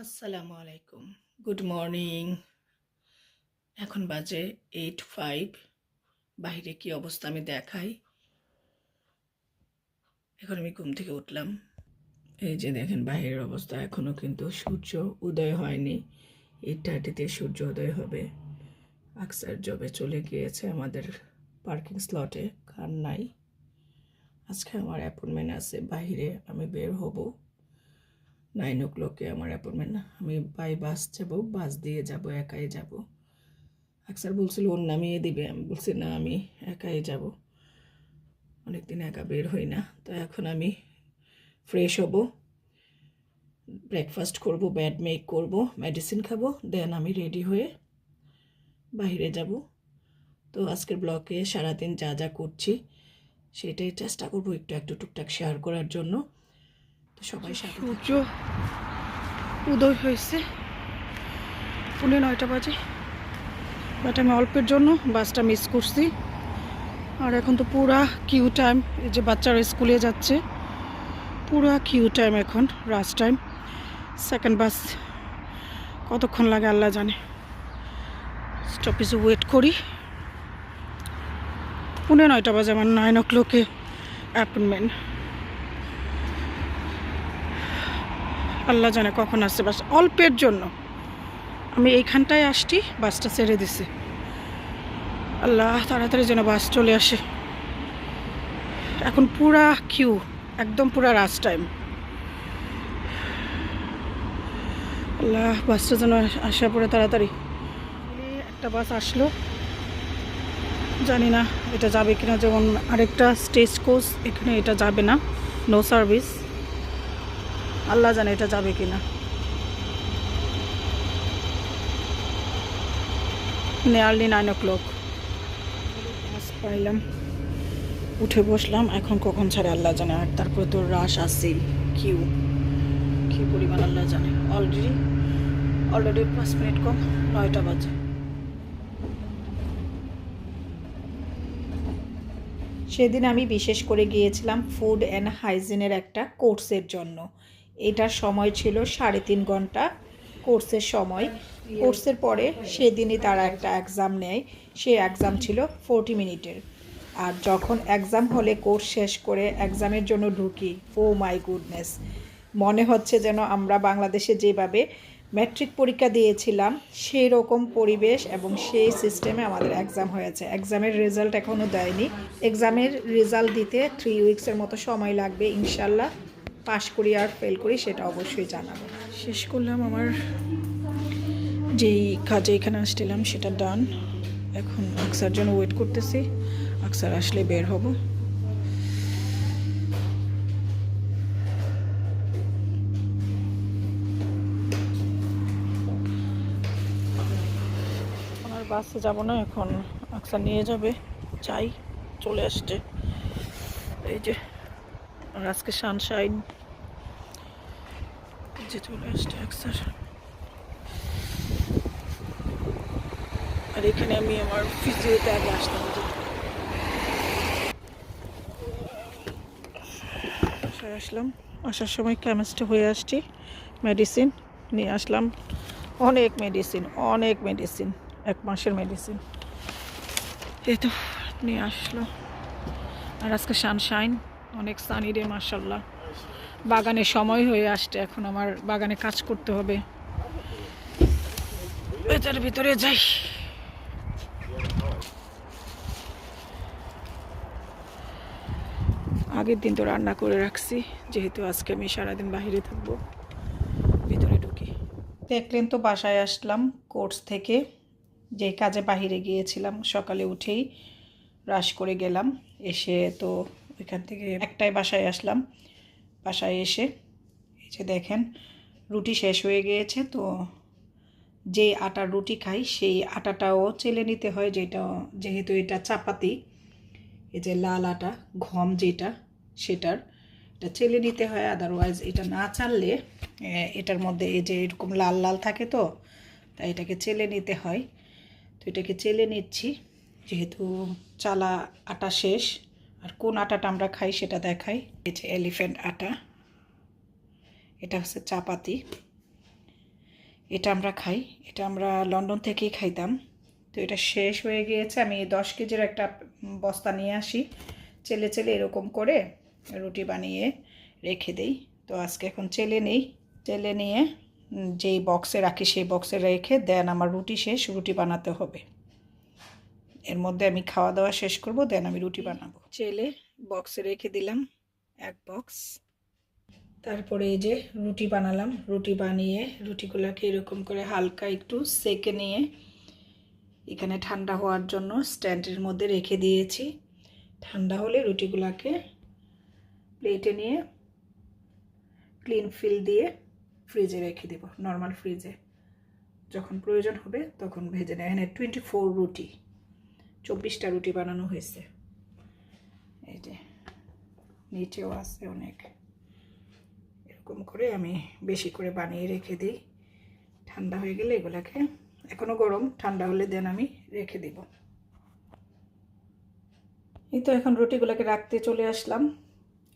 আসসালামু আলাইকুম। Good morning. এখন বাজে 8:05। বাইরে কি অবস্থা আমি দেখাই। এখন আমি ঘুম থেকে উঠলাম। এই যে দেখেন বাইরের অবস্থা, এখনো কিন্তু সূর্য উদয় হয়নি। 8:30-তে সূর্য উদয় হবে। আকসার জবে চলে গিয়েছে আমাদের পার্কিং স্লটে, কার নাই। আজকে আমার অ্যাপয়েন্টমেন্ট আছে বাইরে, আমি বের হব 9 o'clock-এ আমার অ্যাপয়েন্টমেন্ট। আমি বাই বাস যাব, বাস দিয়ে যাব, একাই যাব। আকসার বলছিল ওর নামিয়ে দিবে, আমি বলছি না, আমি একাই যাব, অনেকদিন একা বের হই না। তো এখন আমি ফ্রেশ হব, ব্রেকফাস্ট করব, বেড মেক করব, মেডিসিন খাবো, দেন আমি রেডি হয়ে বাইরে যাব। তো আজকের ব্লগে সারাদিন যা যা করছি সেটাই চেষ্টা করবো একটু একটু টুকটাক শেয়ার করার জন্য। তো সবাই সাথে সূর্য উদয় হয়েছে 9:30 বাজে, বাট আমি অল্পের জন্য বাসটা মিস করছি। আর এখন তো পুরা কিউ টাইম, এই যে বাচ্চারা স্কুলে যাচ্ছে, পুরা কিউ টাইম, এখন রাশ টাইম। সেকেন্ড বাস কতক্ষণ লাগে আল্লাহ জানে। স্টপেজে ওয়েট করি। 9:30 বাজে, আমার 9 o'clock-এ অ্যাপয়েন্টমেন্ট। আল্লাহ জানে কখন আসছে বাস। অল্পের জন্য আমি এইখানটায় আসছি, বাসটা ছেড়ে দিছি। আল্লাহ তাড়াতাড়ি যেন বাস চলে আসে। এখন পুরা কিউ, একদম পুরা রাশ টাইম। আল্লাহ বাসটা যেন আসা পড়ে তাড়াতাড়ি। একটা বাস আসলো, জানি না এটা যাবে কিনা। যেমন আরেকটা স্টেজ কোচ, এখানে এটা যাবে না, নো সার্ভিস। আল্লাহ জানে এটা যাবে কিনা। নিয়ারলি 9 o'clock বাস পাইলাম, উঠে বসলাম। এখন কখন ছাড়ে আল্লাহ জানে। আর তারপরে তো রাশ আসছেই, কিউ কি পরিমাণ আল্লাহ জানে। অলরেডি 5 মিনিট কম 9টা বাজে। সেদিন আমি বিশেষ করে গিয়েছিলাম ফুড অ্যান্ড হাইজিনের একটা কোর্সের জন্য। এটার সময় ছিল 3.5 ঘন্টা কোর্সের সময়। কোর্সের পরে সেদিনই তারা একটা এক্সাম নেয়, সেই এক্সাম ছিল 40 মিনিটের। আর যখন এক্সাম হলে কোর্স শেষ করে এক্সামের জন্য ঢুকি, ও মাই গুডনেস, মনে হচ্ছে যেন আমরা বাংলাদেশে যেভাবে ম্যাট্রিক পরীক্ষা দিয়েছিলাম সেই রকম পরিবেশ এবং সেই সিস্টেমে আমাদের এক্সাম হয়েছে। এক্সামের রেজাল্ট এখনও দেয়নি। এক্সামের রেজাল্ট দিতে 3 উইক্সের মতো সময় লাগবে। ইনশাল্লাহ পাশ করি আর ফেল করি সেটা অবশ্যই জানাবো। শেষ করলাম, আমার যেই কাজে এখানে আসছিলাম সেটা ডান। এখন আকসার জন্য ওয়েট করতেছি, আকসার আসলে বের হব। আর বাসে যাব না, এখন আকসার নিয়ে যাবে। চাই চলে আসছে, এই যে। আর আজকে সানশাইন, যে চলে আসছে আকসার। আর এখানে আমি আমার ফিজিওতে আগে আসতাম। বাসায় আসলাম, আসার সময় কেমিস্টে হয়ে আসছি, মেডিসিন নিয়ে আসলাম। অনেক মেডিসিন, অনেক মেডিসিন, 1 মাসের মেডিসিন এই তো নিয়ে আসলো। আর আজকে সানশাইন, অনেক সানি ডে মাশাল্লাহ। বাগানে সময় হয়ে আসছে, এখন আমার বাগানে কাজ করতে হবে। এটার ভিতরে যাই। আগের দিন তো রান্না করে রাখছি, যেহেতু আজকে আমি সারাদিন বাইরে থাকবো। ভিতরে ঢুকি। দেখলেন তো বাসায় আসলাম কোর্স থেকে, যে কাজে বাহিরে গিয়েছিলাম। সকালে উঠেই রাশ করে গেলাম, এসে তো ওইখান থেকে একটাই বাসায় আসলাম। বাসায় এসে এই যে দেখেন রুটি শেষ হয়ে গিয়েছে। তো যে আটার রুটি খাই সেই আটাটাও চেলে নিতে হয়, যেটা যেহেতু এটা চাপাতি, এই যে লাল আটা গম যেটা, সেটার এটা চেলে নিতে হয়। আদারওয়াইজ এটা না চাললে এটার মধ্যে এই যে এরকম লাল লাল থাকে, তো তাই এটাকে চেলে নিতে হয়। তো এটাকে চেলে নিচ্ছি, যেহেতু চালা আটা শেষ। আর কোন আটাটা আমরা খাই সেটা দেখাই। এই যে এলিফ্যান্ট আটা, এটা হচ্ছে চাপাতি। এটা আমরা খাই, এটা আমরা লন্ডন থেকেই খাইতাম। তো এটা শেষ হয়ে গিয়েছে। আমি 10 কেজির একটা বস্তা নিয়ে আসি, চেলে চেলে এরকম করে রুটি বানিয়ে রেখে দেই। তো আজকে এখন চেলে নেই, চেলে নিয়ে যেই বক্সে রাখি সেই বক্সে রেখে দেন আমার রুটি শেষ, রুটি বানাতে হবে। এর মধ্যে আমি খাওয়া দাওয়া শেষ করব, দেন আমি রুটি বানাবো। চেলে বক্সে রেখে দিলাম এক বক্স। তারপরে এই যে রুটি বানালাম, রুটি বানিয়ে রুটিগুলোকে এরকম করে হালকা একটু সেকে নিয়ে এখানে ঠান্ডা হওয়ার জন্য স্ট্যান্ডের মধ্যে রেখে দিয়েছি। ঠান্ডা হলে রুটিগুলোকে প্লেটে নিয়ে ক্লিন ফিল দিয়ে ফ্রিজে রেখে দেব, নর্মাল ফ্রিজে। যখন প্রয়োজন হবে তখন ভেজে নেব। এখানে 24 রুটি, 24টা রুটি বানানো হয়েছে। এই যে নিচেও আছে অনেক। এরকম করে আমি বেশি করে বানিয়ে রেখে দিই। ঠান্ডা হয়ে গেলে এগুলাকে, এখনও গরম, ঠান্ডা হলে দেন আমি রেখে দিব। এই তো এখন রুটিগুলোকে রাখতে চলে আসলাম।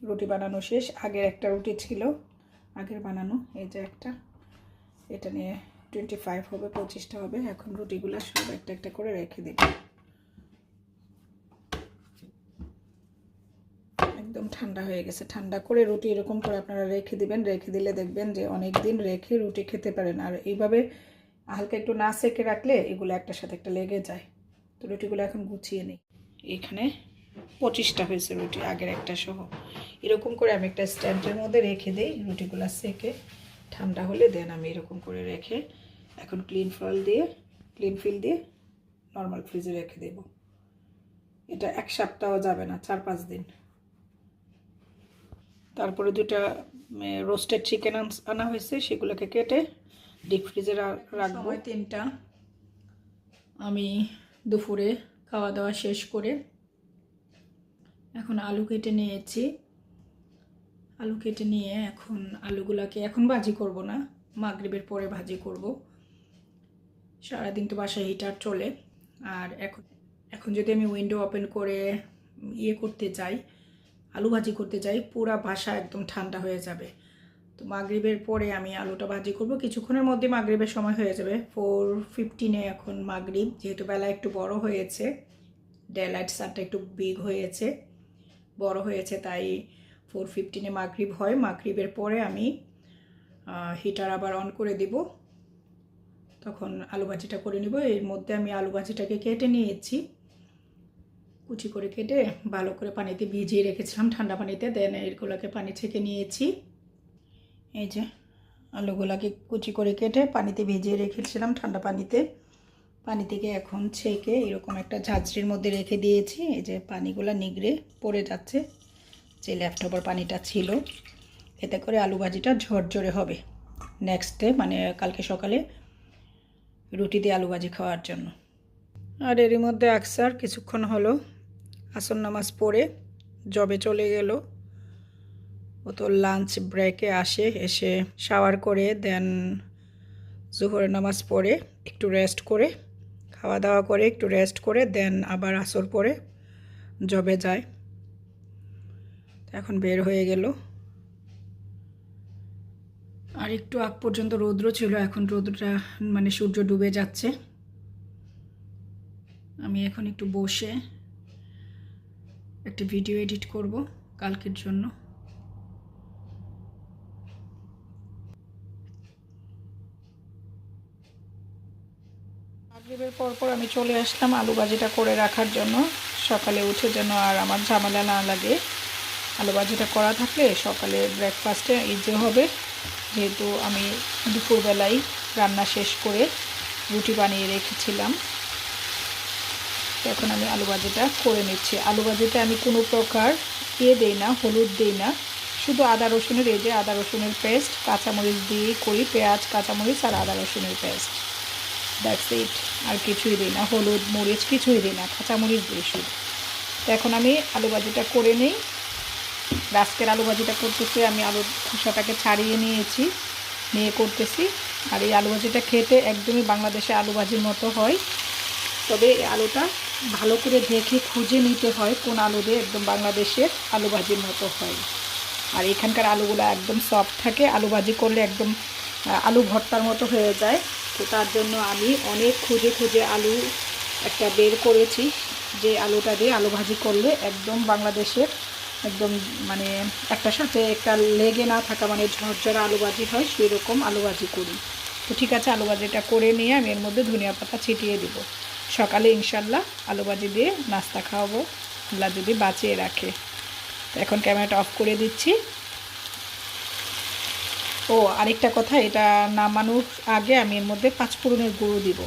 রুটি বানানো শেষ। আগের একটা রুটি ছিল, আগের বানানো, এই যে একটা, এটা নিয়ে 25 হবে, 25টা হবে। এখন রুটিগুলো সব একটা একটা করে রেখে দিব। একদম ঠান্ডা হয়ে গেছে। ঠান্ডা করে রুটি এরকম করে আপনারা রেখে দিবেন। রেখে দিলে দেখবেন যে অনেক দিন রেখে রুটি খেতে পারেন। আর এইভাবে হালকা একটু না সেকে রাখলে এগুলো একটার সাথে একটা লেগে যায়। তো রুটিগুলো এখন গুছিয়ে নিই। এখানে 25টা হয়েছে রুটি, আগের একটা সহ। এরকম করে আমি একটা স্ট্যান্ডের মধ্যে রেখে দিই। রুটিগুলো সেকে ঠান্ডা হলে দেন আমি এরকম করে রেখে এখন ক্লিন ফিল দিয়ে নর্মাল ফ্রিজে রেখে দেব। এটা এক সপ্তাহ যাবে না, 4-5 দিন। তারপরে দুটা রোস্টেড চিকেন আনা হয়েছে, সেগুলোকে কেটে ডিপ ফ্রিজে রাখবো। 3টা। আমি দুপুরে খাওয়া দাওয়া শেষ করে এখন আলু কেটে নিয়েছি। আলু কেটে নিয়ে এখন আলুগুলাকে এখন ভাজি করব না, মাগরিবের পরে ভাজি করব। সারাদিন তো বাসায় হিটার চলে। আর এখন যদি আমি উইন্ডো ওপেন করে করতে চাই, আলু ভাজি করতে চাই, পুরা বাসা একদম ঠান্ডা হয়ে যাবে। তো মাগরিবের পরে আমি আলুটা ভাজি করব। কিছুক্ষণের মধ্যে মাগরিবের সময় হয়ে যাবে। 4:15 এখন মাগরিব। যেহেতু বেলা একটু বড় হয়েছে, ডেলাইট সানটা একটু বিগ হয়েছে, বড় হয়েছে, তাই 4:15 মাগরিব হয়। মাগরিবের পরে আমি হিটার আবার অন করে দিব, তখন আলু ভাজিটা করে নিব। এর মধ্যে আমি আলু ভাজিটাকে কেটে নিয়েছি, কুচি করে কেটে ভালো করে পানিতে ভিজিয়ে রেখেছিলাম, ঠান্ডা পানিতে। দেন এগুলোকে পানি ছেঁকে নিয়েছি। এই যে আলুগুলোকে কুচি করে কেটে পানিতে ভিজিয়ে রেখেছিলাম ঠান্ডা পানিতে। পানি থেকে এখন ছেঁকে এরকম একটা ঝাঁঝরির মধ্যে রেখে দিয়েছি। এই যে পানিগুলো নিগড়ে পড়ে যাচ্ছে, যে ল্যাপটপের পানিটা ছিল। এতে করে আলু ভাজিটা ঝরঝরে হবে নেক্সট ডে, মানে কালকে সকালে রুটি দিয়ে আলু ভাজি খাওয়ার জন্য। আর এরই মধ্যে আকসার কিছুক্ষণ হলো আসর নামাজ পড়ে জবে চলে গেল। ও তো লাঞ্চ ব্রেকে আসে, এসে শাওয়ার করে দেন জোহরের নামাজ পড়ে একটু রেস্ট করে, খাওয়া দাওয়া করে একটু রেস্ট করে দেন আবার আসর পরে জবে যায়। এখন বের হয়ে গেল। আর একটু আগ পর্যন্ত রৌদ্র ছিল, এখন রৌদ্রটা মানে সূর্য ডুবে যাচ্ছে। আমি এখন একটু বসে একটা ভিডিও এডিট করব কালকের জন্য। মাগরিবের পর আমি চলে আসলাম আলু ভাজিটা করে রাখার জন্য, সকালে উঠে যেন আর আমার ঝামেলা না লাগে। আলু ভাজিটা করা থাকলে সকালে ব্রেকফাস্টে ইজি হবে। যেহেতু আমি দুপুরবেলায় রান্না শেষ করে রুটি বানিয়ে রেখেছিলাম, এখন আমি আলু ভাজিটা করে নিচ্ছি। আলু ভাজিতে আমি কোনো প্রকার দেই না, হলুদ দিই না, শুধু আদা রসুনের, এই যে আদা রসুনের পেস্ট, কাঁচামরিচ দিয়েই করি, পেঁয়াজ কাঁচামরিচ আর আদা রসুনের পেস্ট, দ্যাটস ইট। আর কিছুই দিই না, হলুদ মরিচ কিছুই দিই না, কাঁচামরিচ দিই শুধু। তো এখন আমি আলু ভাজিটা করে নিই। আজকের আলু ভাজিটা করতেছি আমি আলুর খোসাটাকে ছাড়িয়ে নিয়েছি, নিয়ে করতেছি। আর এই আলু ভাজিটা খেতে একদমই বাংলাদেশে আলু ভাজির মতো হয়, তবে এই আলুটা ভালো করে দেখে খুঁজে নিতে হয় কোন আলু দিয়ে একদম বাংলাদেশের আলু ভাজির মতো হয়। আর এখানকার আলুগুলো একদম সফট থাকে, আলু ভাজি করলে একদম আলু ভর্তার মতো হয়ে যায়। তো তার জন্য আমি অনেক খুঁজে খুঁজে আলু একটা বের করেছি, যে আলুটা দিয়ে আলু ভাজি করলে একদম বাংলাদেশের একদম মানে একটার সাথে একটা লেগে না থাকা মানে ঝরঝরা আলু ভাজি হয়, সেই রকম আলু ভাজি করি। তো ঠিক আছে, আলু ভাজিটা করে নিয়ে আমি এর মধ্যে ধনিয়া পাতা ছিটিয়ে দিব। সকালে ইনশাল্লাহ আলু ভাজি দিয়ে নাস্তা খাওয়াবো, আল্লাহ যদি বাঁচিয়ে রাখে। তো এখন ক্যামেরাটা অফ করে দিচ্ছি। ও আরেকটা কথা, এটা নামানোর আগে আমি এর মধ্যে 5 ফোড়নের গুঁড়ো দিব।